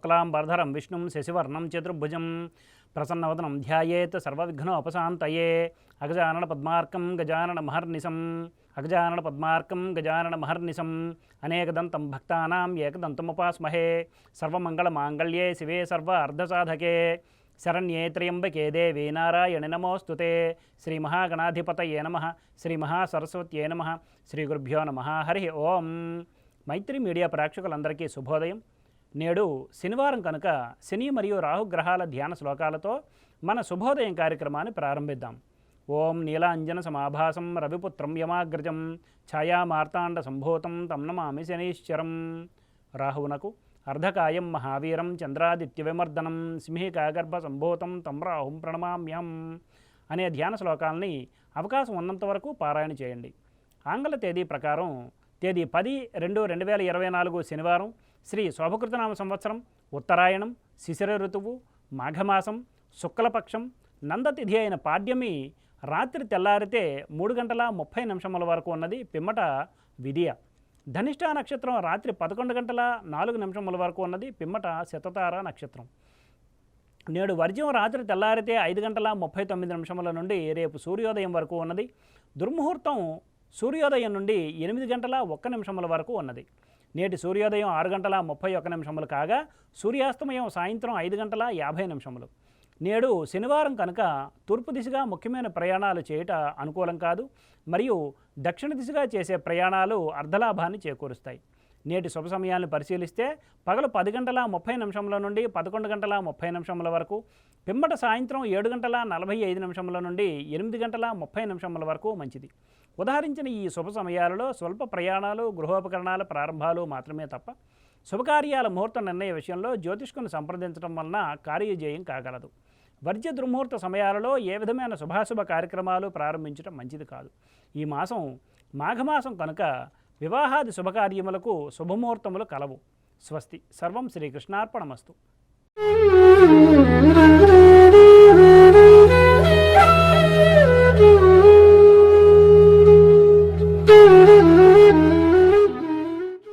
శుక్లాంబరధరం విష్ణుం శశివర్ణం చతుర్భుజం ప్రసన్నవదనం ధ్యాయేత్ సర్వవిఘ్నోపశాంతయే అగజానన పద్మార్కం గజానన మహర్నిశం అగజానన పద్మార్కం గజానన మహర్నిశం అనేకదంతం భక్తానాం ఏకదంతముపాస్మహే సర్వమంగళమాంగళ్యే శివే సర్వ అర్ధసాధకే శరణ్యే త్ర్యంబకే దేవీ నారాయణి నమోస్తుతే శ్రీ మహాగణాధిపతయే నమః శ్రీ మహాసరస్వత్యే నమః శ్రీ గురుభ్యో నమః హరి ఓం. మైత్రి మీడియా ప్రేక్షకులందరికీ శుభోదయం. నేడు శనివారం కనుక శని మరియు రాహుగ్రహాల ధ్యాన శ్లోకాలతో మన శుభోదయం కార్యక్రమాన్ని ప్రారంభిద్దాం. ఓం నీలాంజన సమాభాసం రవిపుత్రం యమాగ్రజం ఛాయామార్తాండ సంభూతం తం నమామి శనీశ్వరం. రాహువునకు అర్ధకాయం మహావీరం చంద్రాదిత్య విమర్దనం సింహికాగర్భ సంభూతం తం రాహుం ప్రణమామ్యం అనే ధ్యాన శ్లోకాలని అవకాశం ఉన్నంత వరకు పారాయణ చేయండి. ఆంగ్ల తేదీ ప్రకారం తేదీ 10/2/2024 శనివారం, శ్రీ శోభకృతనామ సంవత్సరం, ఉత్తరాయణం, శిశిర ఋతువు, మాఘమాసం, శుక్లపక్షం, నందతిథి అయిన పాడ్యమి రాత్రి తెల్లారితే 3:30 వరకు ఉన్నది. పిమ్మట విదియ. ధనిష్ఠా నక్షత్రం రాత్రి 11:04 వరకు ఉన్నది. పిమ్మట శతతార నక్షత్రం. నేడు వర్జ్యం రాత్రి తెల్లారితే 5:39 నుండి రేపు సూర్యోదయం వరకు ఉన్నది. దుర్ముహూర్తం సూర్యోదయం నుండి 8:01 వరకు ఉన్నది. నేటి సూర్యోదయం 6:31 కాగా సూర్యాస్తమయం సాయంత్రం 5:50. నేడు శనివారం కనుక తూర్పు దిశగా ముఖ్యమైన ప్రయాణాలు చేయట అనుకూలం కాదు. మరియు దక్షిణ దిశగా చేసే ప్రయాణాలు అర్ధలాభాన్ని చేకూరుస్తాయి. నేటి శుభ సమయాన్ని పరిశీలిస్తే పగలు 10:30 నుండి 11:30 వరకు, పిమ్మట సాయంత్రం 7:45 నుండి 8:30 వరకు మంచిది. ఉదాహరించిన ఈ శుభ సమయాలలో స్వల్ప ప్రయాణాలు, గృహోపకరణాల ప్రారంభాలు మాత్రమే తప్ప శుభకార్యాల ముహూర్త నిర్ణయ విషయంలో జ్యోతిష్కుని సంప్రదించడం వలన కార్యజయం కాగలదు. వర్జ్య దుర్ముహూర్త సమయాలలో ఏ విధమైన శుభాశుభ కార్యక్రమాలు ప్రారంభించడం మంచిది కాదు. ఈ మాసం మాఘమాసం కనుక వివాహాది శుభకార్యములకు శుభముహూర్తములు కలవు. స్వస్తి. సర్వం శ్రీకృష్ణార్పణమస్తు.